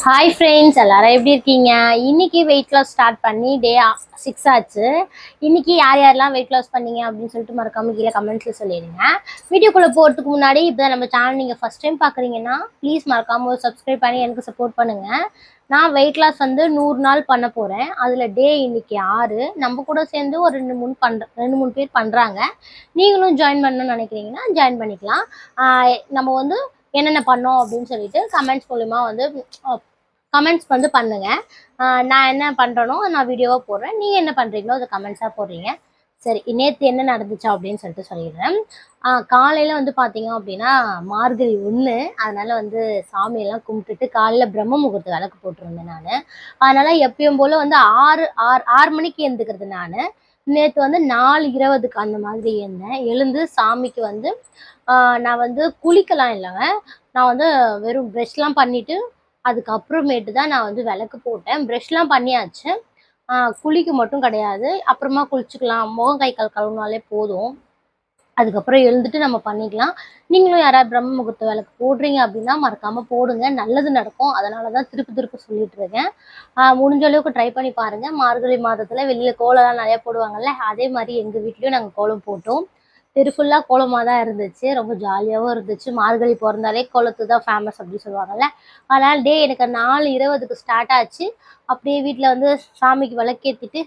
Hi friends, எல்லாரும் எப்படி இருக்கீங்க? இன்னைக்கு வெயிட் லாஸ் ஸ்டார்ட் பண்ணி டே 6 ஆச்சு. இன்னைக்கு யார் யாரெல்லாம் வெயிட் லாஸ் பண்ணீங்க அப்படின்னு சொல்லிட்டு மறக்காம கீழே கமெண்ட்ஸ்ல சொல்லிடுங்க. வீடியோக்குள்ள போகிறதுக்கு முன்னாடி இப்போ நம்ம சேனல் நீங்கள் ஃபர்ஸ்ட் டைம் பார்க்குறீங்கன்னா ப்ளீஸ் மறக்காம ஒரு சப்ஸ்கிரைப் பண்ணி எனக்கு சப்போர்ட் பண்ணுங்க. நான் வெயிட் லாஸ் வந்து 100 நாள் பண்ண போகிறேன். அதில் டே இன்னைக்கு 6. நம்ம கூட சேர்ந்து ஒரு 2-3 பேர் பண்ணுறாங்க. நீங்களும் ஜாயின் பண்ணணும்னு நினைக்கிறீங்கன்னா ஜாயின் பண்ணிக்கலாம். நம்ம வந்து என்னென்ன பண்ணோம் அப்படின்னு சொல்லிட்டு கமெண்ட்ஸ் மூலிமா வந்து கமெண்ட்ஸ் வந்து பண்ணுங்க. நான் என்ன பண்ணுறேனோ நான் வீடியோவாக போடுறேன். நீங்கள் என்ன பண்ணுறீங்களோ அதை கமெண்ட்ஸாக போடுறீங்க. சரி, நேற்று என்ன நடந்துச்சா அப்படின்னு சொல்லிட்டு சொல்லிடுறேன். காலையில் வந்து பார்த்தீங்க அப்படின்னா மார்கழி 1, அதனால் வந்து சாமியெல்லாம் கும்பிட்டுட்டு காலையில் பிரம்ம முகூர்த்த விளக்கு போட்டிருந்தேன் நான். அதனால் எப்பயும் போல் வந்து 6 மணிக்கு எழுந்துக்கிறது நான். நேற்று வந்து 4:20க்கு அந்த மாதிரி எழுந்து சாமிக்கு வந்து நான் வந்து குளிக்கலாம் இல்லைங்க. நான் வந்து வெறும் ப்ரெஷ்லாம் பண்ணிவிட்டு அதுக்கப்புறமேட்டு தான் நான் வந்து விளக்கு போட்டேன். ப்ரெஷ்லாம் பண்ணியாச்சு. குளிக்க மட்டும் கிடையாது. அப்புறமா குளிச்சுக்கலாம். முகம் கை கால் கழுவுனாலே போதும். அதுக்கப்புறம் எழுந்துட்டு நம்ம பண்ணிக்கலாம். நீங்களும் யாராவது பிரம்ம முகூர்த்த விளக்கு போடுறீங்க அப்படின்னா மறக்காம போடுங்க. நல்லது நடக்கும். அதனால தான் திருப்பி திருப்பி சொல்லிட்டு இருக்கேன். முடிஞ்ச அளவுக்கு ட்ரை பண்ணி பாருங்க. மார்கழி மாதத்துல வெளியில கோலம்லாம் நிறைய போடுவாங்கல்ல, அதே மாதிரி எங்க வீட்லயும் நாங்கள் கோலம் போட்டோம். தெரு ஃபுல்லாக கோலமாக தான் இருந்துச்சு. ரொம்ப ஜாலியாகவும் இருந்துச்சு. மார்கழி பிறந்தாலே கோலத்து தான் ஃபேமஸ் அப்படி சொல்லுவாங்கல்ல. அதனால் எனக்கு 4:20க்கு ஸ்டார்ட் ஆச்சு. அப்படியே வீட்டில் வந்து சாமிக்கு விளக்கேற்றிட்டு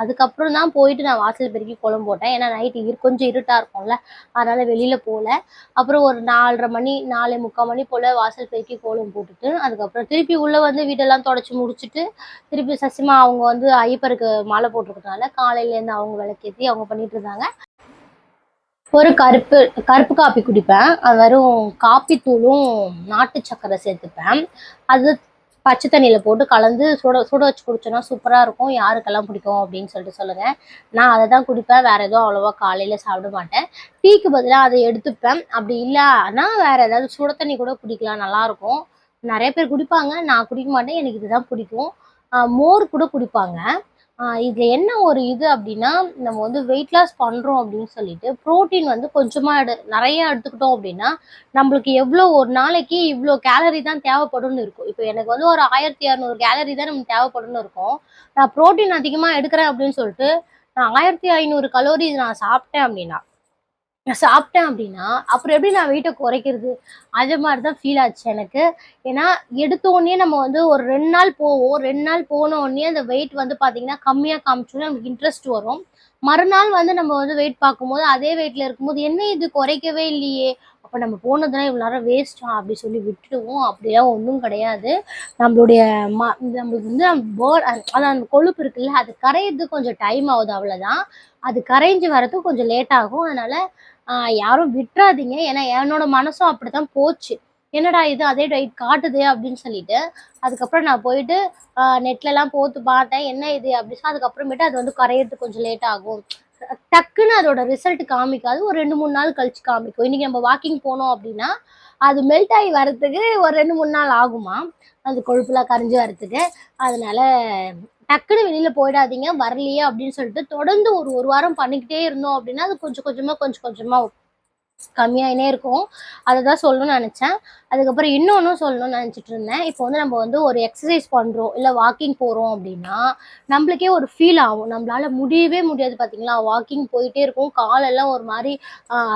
அதுக்கப்புறம் தான் போயிட்டு நான் வாசல் பெருக்கி கோலம் போட்டேன். ஏன்னா நைட்டு கொஞ்சம் இருட்டாக இருக்கும்ல, அதனால் வெளியில் போகல. அப்புறம் ஒரு 4:30 மணி 4:45 மணி போல் வாசல் பெருக்கி கோலம் போட்டுட்டு அதுக்கப்புறம் திருப்பி உள்ளே வந்து வீடெல்லாம் தொடச்சி முடிச்சுட்டு திருப்பி சசிமா அவங்க வந்து ஐயப்பருக்கு மாலை போட்டிருக்கனால காலையிலேருந்து அவங்க விளக்கேற்றி அவங்க பண்ணிட்டு இருந்தாங்க. ஒரு கருப்பு கருப்பு காப்பி குடிப்பேன். அது வெறும் காப்பி தூளும் நாட்டு சர்க்கரை சேர்த்துப்பேன். அது பச்சை தண்ணியில் போட்டு கலந்து சுட வச்சு குடிச்சோன்னா சூப்பராக இருக்கும். யாருக்கெல்லாம் பிடிக்கும் அப்படின்னு சொல்லிட்டு சொல்லுங்கள். நான் அதை தான் குடிப்பேன். வேறு எதுவும் அவ்வளோவா காலையில் சாப்பிட மாட்டேன். டீக்கு பதிலாக அதை எடுத்துப்பேன். அப்படி இல்லைன்னா வேறு ஏதாவது சுட தண்ணி கூட குடிக்கலாம், நல்லாயிருக்கும். நிறைய பேர் குடிப்பாங்க, நான் குடிக்க மாட்டேன். எனக்கு இதுதான் பிடிக்கும். மோர் கூட குடிப்பாங்க. இதில் என்ன ஒரு இது அப்படின்னா, நம்ம வந்து வெயிட் லாஸ் பண்ணுறோம் அப்படின்னு சொல்லிட்டு ப்ரோட்டீன் வந்து கொஞ்சமாக நிறையா எடுத்துக்கிட்டோம் அப்படின்னா நம்மளுக்கு எவ்வளோ ஒரு நாளைக்கு இவ்வளோ கேலரி தான் தேவைப்படும்னு இருக்கும். இப்போ எனக்கு வந்து ஒரு 1200 கேலரி தான் நமக்கு தேவைப்படும்னு இருக்கும். நான் ப்ரோட்டீன் அதிகமாக எடுக்கிறேன் அப்படின்னு சொல்லிட்டு நான் 1500 கலோரி நான் சாப்பிட்டேன் அப்படின்னா அப்புறம் எப்படி நான் வெயிட்டை குறைக்கிறது? அது மாதிரி தான் ஃபீல் ஆச்சு எனக்கு. ஏன்னா எடுத்தோடனே நம்ம வந்து ஒரு 2 நாள் போவோம். 2 நாள் போன உடனே அந்த வெயிட் வந்து பார்த்தீங்கன்னா கம்மியாக காமிச்சோன்னா நமக்கு இன்ட்ரெஸ்ட் வரும். மறுநாள் வந்து நம்ம வந்து வெயிட் பார்க்கும்போது அதே வெயிட்டில் இருக்கும்போது என்ன இது குறைக்கவே இல்லையே, அப்போ நம்ம போனதுனா இவ்வளோ நேரம் வேஸ்ட்டா அப்படி சொல்லி விட்டுடுவோம். அப்படிலாம் ஒன்றும் கிடையாது. நம்மளுடைய நம்மளுக்கு வந்து அதான் அந்த கொழுப்பு இருக்குல்ல, அது கரையிறதுக்கு கொஞ்சம் டைம் ஆகுது, அவ்வளோதான். அது கரைஞ்சி வரதுக்கு கொஞ்சம் லேட் ஆகும். அதனால் யாரும் விட்டுறாதீங்க. ஏன்னா என்னோட மனசும் அப்படித்தான் போச்சு. என்னடா இது அதே டயட் காட்டுதே அப்படின்னு சொல்லிட்டு அதுக்கப்புறம் நான் போயிட்டு நெட்லலாம் போட்டு பார்த்தேன். என்ன இது அப்படி சொல்லி அதுக்கப்புறமேட்டு அது வந்து கரையிறதுக்கு கொஞ்சம் லேட் ஆகும். டக்குன்னு அதோட ரிசல்ட் காமிக்காது. ஒரு 2-3 நாள் கழிச்சு காமிக்கும். இன்னைக்கு நம்ம வாக்கிங் போனோம் அப்படின்னா அது மெல்ட் ஆகி வரத்துக்கு ஒரு 2-3 நாள் ஆகுமா, அந்த கொழுப்புலாம் கரைஞ்சி வரத்துக்கு. அதனால டக்குன்னு வெளியில போயிடாதீங்க. வரலையே அப்படின்னு சொல்லிட்டு தொடர்ந்து ஒரு வாரம் பண்ணிக்கிட்டே இருந்தோம் அப்படின்னா அது கொஞ்சம் கொஞ்சமா கம்மியாயினே இருக்கும். அதை தான் சொல்லணும்னு நினச்சேன். அதுக்கப்புறம் இன்னொன்னும் சொல்லணும்னு நினச்சிட்டு இருந்தேன். இப்போ வந்து நம்ம வந்து ஒரு எக்ஸசைஸ் பண்ணுறோம், இல்லை வாக்கிங் போகிறோம் அப்படின்னா நம்மளுக்கே ஒரு ஃபீல் ஆகும். நம்மளால முடியவே முடியாது பார்த்தீங்களா? வாக்கிங் போயிட்டே இருக்கும், காலெல்லாம் ஒரு மாதிரி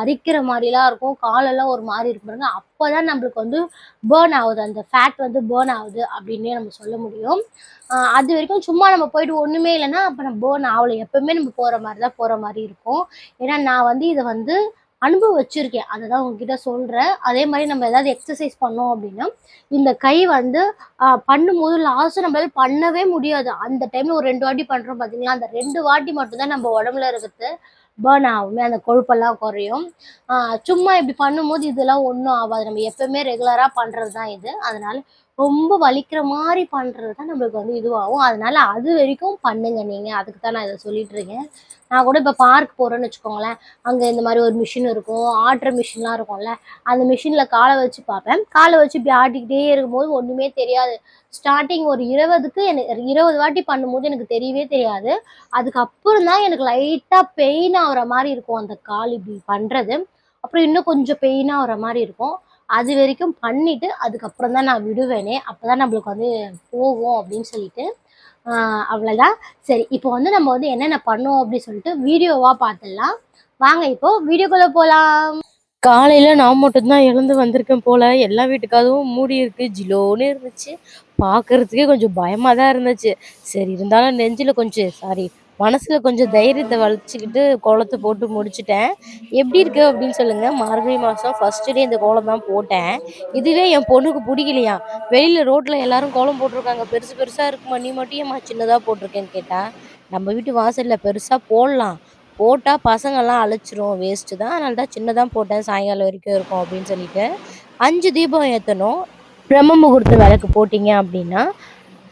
அரிக்கிற மாதிரிலாம் இருக்கும், காலெல்லாம் ஒரு மாதிரி இருக்கும் பாருங்க. அப்போ தான் நம்மளுக்கு வந்து பேர்ன் ஆகுது, அந்த ஃபேட் வந்து பேர்ன் ஆகுது அப்படின்னே நம்ம சொல்ல முடியும். அது வரைக்கும் சும்மா நம்ம போயிட்டு ஒன்றுமே இல்லைன்னா அப்போ நம்ம பேர்ன் ஆகலை. எப்பவுமே நம்ம போகிற மாதிரி தான் போகிற மாதிரி இருக்கும். ஏன்னா நான் வந்து இதை வந்து அனுபவிச்சிருக்கேன். அதை தான் உங்ககிட்ட சொல்கிறேன். அதே மாதிரி நம்ம ஏதாவது எக்ஸசைஸ் பண்ணோம் அப்படின்னா இந்த கை வந்து பண்ணும்போது லாஸ்ட்டு நம்மளால பண்ணவே முடியாது. அந்த டைமில் ஒரு 2 வாட்டி பண்ணுறோம் பார்த்தீங்களா, அந்த 2 வாட்டி மட்டும்தான் நம்ம உடம்புல இருக்கிறது பேர்ன் ஆகுமே, அந்த கொழுப்பெல்லாம் குறையும். சும்மா இப்படி பண்ணும்போது இதெல்லாம் ஒன்றும் ஆகாது. நம்ம எப்பவுமே ரெகுலராக பண்ணுறது தான் இது. அதனால ரொம்ப வலிக்கிற மாதிரி பண்ணுறது தான் நம்மளுக்கு வந்து இதுவாகும். அதனால அது வரைக்கும் பண்ணுங்க நீங்கள். அதுக்கு தான் நான் இதை சொல்லிட்டு இருக்கேன். நான் கூட இப்போ பார்க் போகிறேன்னு வச்சுக்கோங்களேன், அங்கே இந்த மாதிரி ஒரு மிஷின் இருக்கும், ஆட்டுற மிஷின்லாம் இருக்கும்ல, அந்த மிஷினில் காலை வச்சு பார்ப்பேன். காலை வச்சு இப்படி ஆட்டிக்கிட்டே இருக்கும்போது ஒன்றுமே தெரியாது. ஸ்டார்டிங் ஒரு 20க்கு எனக்கு 20 வாட்டி பண்ணும்போது எனக்கு தெரியவே தெரியாது. அதுக்கப்புறம் தான் எனக்கு லைட்டாக பெயின் ஆகிற மாதிரி இருக்கும் அந்த கால் இப்படி பண்ணுறது. அப்புறம் இன்னும் கொஞ்சம் பெயினாக ஆகிற மாதிரி இருக்கும். அது வரைக்கும் பண்ணிட்டு அதுக்கப்புறம் தான் நான் விடுவேனே. அப்பதான் நம்மளுக்கு வந்து போகும் அப்படின்னு சொல்லிட்டு அவ்வளோதான். சரி, இப்போ வந்து நம்ம வந்து என்னென்ன பண்ணோம் அப்படின்னு சொல்லிட்டு வீடியோவா பார்த்துடலாம். வாங்க இப்போ வீடியோக்குள்ள போலாம். காலையில நான் மட்டும் தான் எழுந்து வந்திருக்கேன் போல. எல்லா வீட்டு கதவும் மூடி இருக்கு. ஜிலோன்னு இருந்துச்சு. பார்க்கறதுக்கே கொஞ்சம் பயமா தான் இருந்துச்சு. சரி இருந்தாலும் நெஞ்சில கொஞ்சம் மனசுல கொஞ்சம் தைரியத்த வச்சுக்கிட்டு கோலத்த போட்டு முடிச்சுட்டேன். "எப்படி இருக்கு?" அப்படின்னு சொல்லுங்க. மார்கழி மாசம் ஃபர்ஸ்ட் டே இந்த கோலம் தான் போட்டேன். இதுவே என் பொண்ணுக்கு புடிக்கலையாம். வெளியில ரோட்ல எல்லாரும் கோலம் போட்டுருக்காங்க. பெருசு பெருசா இருக்குமா, நீ மட்டும் ஏம்மா சின்னதா போட்டுருக்கேன்னு கேட்டா, "நம்ம வீட்டு வாசல்ல பெருசா போடலாம். போட்டா பசங்கலாம் அழைச்சிரும். வேஸ்ட்டு தான். அதனால தான் சின்னதா போட்டேன். சாயங்காலம் வரைக்கும் இருக்கும்." அப்படின்னு சொல்லிட்டு 5 தீபம் ஏத்தணும். பிரம்ம முகூர்த்த விளக்கு போட்டீங்க அப்படின்னா,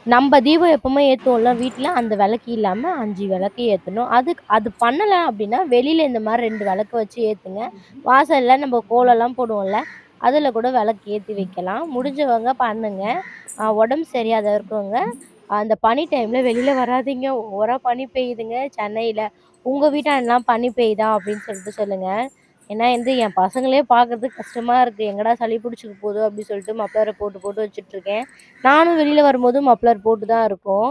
நம்ப தீபம் எப்பவுமே ஏத்துவோம்ல வீட்ல, அந்த விளக்கு இல்லாம 5 விளக்கு ஏத்தணும். அது பண்ணல அப்படின்னா, வெளியில இந்த மாரி 2 விளக்கு வச்சு ஏத்துங்க. வாசல்ல நம்ம கோலம்லாம் போடுவோம்ல, அதுல கூட விளக்கு ஏத்தி வைக்கலாம். முடிஞ்சவங்க பண்ணுங்க. உடம்பு சரியாத இருக்கவங்க, அந்த பனி டைம்ல வெளியில வராதீங்க. ஓவரா பனி பெய்யுதுங்க சென்னையில. உங்க வீட்டாண்டலாம் பனி பெய்யுதா அப்படின்னு சொல்லிட்டு சொல்லுங்க. ஏன்னா வந்து என் பசங்களே பார்க்கறதுக்கு கஷ்டமா இருக்கு. எங்கடா சளி பிடிச்சுக்க போதோ அப்படின்னு சொல்லிட்டு மப்ளர போட்டு போட்டு வச்சுட்டுருக்கேன். நானும் வெளியில வரும்போது மப்ளர் போட்டு தான் இருக்கோம்.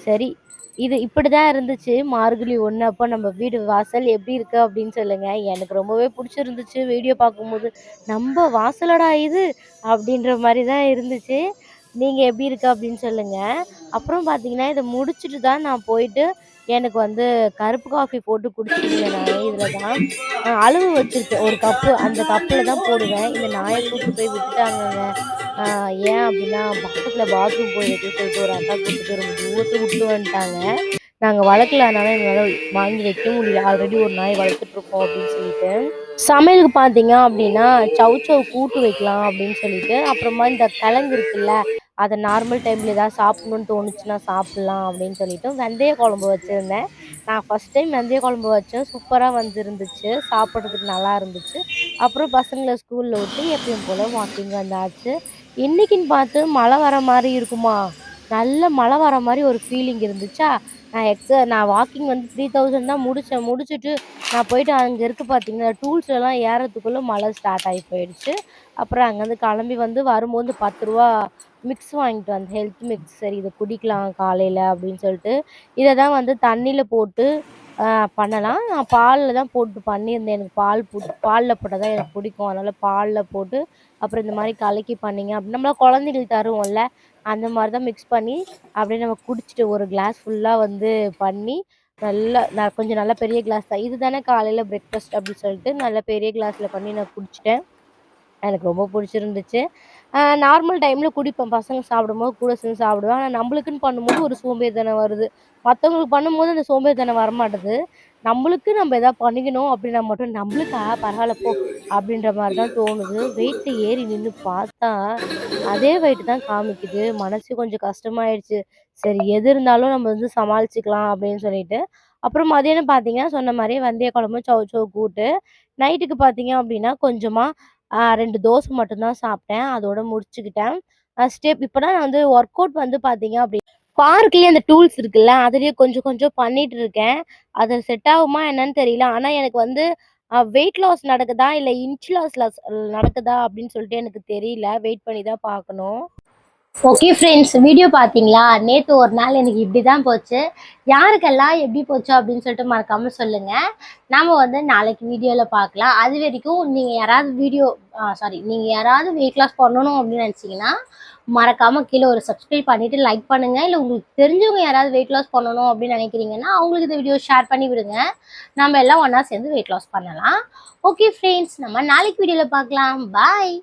சரி, இது இப்படிதான் இருந்துச்சு. மார்கழி 1 அப்ப நம்ம வீடு வாசல் எப்படி இருக்கு அப்படின்னு சொல்லுங்க. எனக்கு ரொம்பவே புடிச்சிருந்துச்சு வீடியோ பார்க்கும்போது. "நம்ப வாசலடா இது" அப்படின்ற மாரி தான் இருந்துச்சு. நீங்க எப்படி இருக்கு அப்படின்னு சொல்லுங்க. அப்புறம் பார்த்தீங்கன்னா, இத முடிச்சுட்டு தான் நான் போயிட்டு எனக்கு வந்து கருப்பு காஃபி போட்டு குடிச்சிருந்தேன் நானு. இதுல தான் அளவு வச்சிருக்கேன். 1 கப்பு. அந்த கப்புல தான் போடுவேன். இந்த நாய கூட்டு போய் விட்டுட்டாங்கங்க. ஆ ஏன் அப்டின்னா, பக்கத்துல பாத்ரூம் போய் வைக்க சொல்லிட்டு ஒரு அக்கா கூட்டு போய் ரொம்ப தூரத்துல விட்டு வந்துட்டாங்க. நாங்க வளர்க்கல. அதனால எங்களால வாங்கி வைக்க முடியல. ஆல்ரெடி ஒரு நாய் வளர்த்துட்ருக்கோம் அப்டின்னு சொல்லிட்டு. சமையலுக்கு பார்த்தீங்க அப்டின்னா, சௌசௌ கூட்டு வைக்கலாம் அப்டின்னு சொல்லிட்டு, அப்புறமா இந்த கிழங்கு இருக்குல்ல, அத நார்மல் டைம்ல ஏதாவது சாப்பிடணும்னு தோணுச்சுன்னா சாப்பிடலாம் அப்டின்னு சொல்லிட்டு, வெந்தய குழம்பு வச்சிருந்தேன். நான் ஃபர்ஸ்ட் டைம் வெந்தய குழம்பு வச்சேன். சூப்பரா வந்துருந்துச்சு. சாப்பிடுறதுக்கு நல்லா இருந்துச்சு. அப்புறம் பசங்கள ஸ்கூல்ல விட்டு எப்பயும் போல வாக்கிங் வந்தாச்சு. இன்னைக்குன்னு பார்த்து மழை வர மாரி இருக்குமா, நல்ல மழை வர மாரி ஒரு ஃபீலிங் இருந்துச்சா, நான் வாக்கிங் வந்து 3000 தான் முடிச்சேன். முடிச்சுட்டு நான் போயிட்டு அங்க இருக்கு பார்த்தீங்கன்னா, டூல்ஸ்லலாம் ஏறதுக்குள்ள மழை ஸ்டார்ட் ஆகி போயிடுச்சு. அப்புறம் அங்கேருந்து கிளம்பி வந்து வரும்போது ரூ. 10 மிக்ஸ் வாங்கிட்டு வந்தேன். Health mix. சரி இத குடிக்கலாம் காலையில அப்படின்னு சொல்லிட்டு, இத தான் வந்து தண்ணீல போட்டு பண்ணலாம். நான் பால்ல தான் போட்டு பண்ணியிருந்தேன். எனக்கு பால்ல போட்டா தான் எனக்கு பிடிக்கும். அதனால பால்ல போட்டு, அப்புறம் இந்த மாரி கலக்கி பண்ணீங்க அப்படின்னா, நம்மலாம் குழந்தைங்களுக்கு தருவோம்ல, அந்த மாரி தான் மிக்ஸ் பண்ணி, அப்படியே நம்ம குடிச்சுட்டு ஒரு கிளாஸ் ஃபுல்லா வந்து பண்ணி, நான் கொஞ்சம் நல்ல பெரிய கிளாஸ் தான். இது தானே காலையில பிரேக்ஃபாஸ்ட் அப்படின்னு சொல்லிட்டு, நல்ல பெரிய கிளாஸ்ல பண்ணி நான் குடிச்சுட்டேன். எனக்கு ரொம்ப புடிச்சிருந்துச்சு. நார்மல் டைம்ல குடிப்பேன். பசங்க சாப்பிடும்போது கூட சேர்ந்து சாப்பிடுவேன். ஆனா நம்பளுக்குன்னு பண்ணும்போது ஒரு சோம்பேறித்தனம் வருது. மத்தவங்களுக்கு பண்ணும்போது அந்த சோம்பேறித்தனம் வரமாட்டுது. நம்பளுக்கு நம்ப எதா பண்ணிக்கணும் அப்டின்னா மட்டும் நம்பளுக்கா பரவால்ல போ! அப்டின்ற மாரி தான் தோணுது. வெயிட்ல ஏறி நின்னு பார்த்தா, அதே வெயிட் தான் காமிக்குது. மனசு கொஞ்சம் கஷ்டமாயிடுச்சு. சரி எது இருந்தாலும் நம்ம வந்து சமாளிச்சுக்கலாம் அப்டின்னு சொல்லிட்டு. அப்புறம் மதியானம் பார்த்தீங்கன்னா, சொன்ன மாரியே வெந்தய குழம்பு, சௌசௌ கூட்டு. நைட்டுக்கு பார்த்தீங்க அப்டின்னா, கொஞ்சமா 2 தோசை மட்டும் தான் சாப்பிட்டேன். அதோட முடிச்சுக்கிட்டேன். இப்பதான் நான் வந்து ஒர்க் அவுட் வந்து பார்த்தீங்க பார்க்லயே அந்த டூல்ஸ் இருக்குல்ல, அதிலயே கொஞ்சம் கொஞ்சம் பண்ணிட்டு இருக்கேன். அது செட் ஆகுமா என்னன்னு தெரியல. ஆனா எனக்கு வந்து வெயிட் லாஸ் நடக்குதா, இல்ல இன்ச் லாஸ் நடக்குதா அப்படின்னு சொல்லிட்டு எனக்கு தெரியல. வெயிட் பண்ணி தான் பார்க்கணும். ஓகே ஃப்ரெண்ட்ஸ், வீடியோ பார்த்தீங்களா? நேத்து ஒரு நாள் எனக்கு இப்படி தான் போச்சு. யாருக்கெல்லாம் எப்படி போச்சு அப்படின்னு சொல்லிட்டு மறக்காம சொல்லுங்க. நாம வந்து நாளைக்கு வீடியோல பார்க்கலாம். அது வரைக்கும் நீங்க யாராவது வெயிட் லாஸ் பண்ணணும் அப்படின்னு நினைச்சீங்கன்னா, மறக்காம கீழ ஒரு சப்ஸ்கிரைப் பண்ணிட்டு லைக் பண்ணுங்க. இல்ல உங்களுக்கு தெரிஞ்சவங்க யாராவது வெயிட் லாஸ் பண்ணணும் அப்படின்னு நினைக்கிறீங்கன்னா, அவங்களுக்கு இந்த வீடியோ ஷேர் பண்ணி விடுங்க. நம்ம எல்லாம் ஒண்ணா சேர்ந்து வெயிட் லாஸ் பண்ணலாம். ஓகே ஃப்ரெண்ட்ஸ், நம்ம நாளைக்கு வீடியோல பார்க்கலாம். பாய்.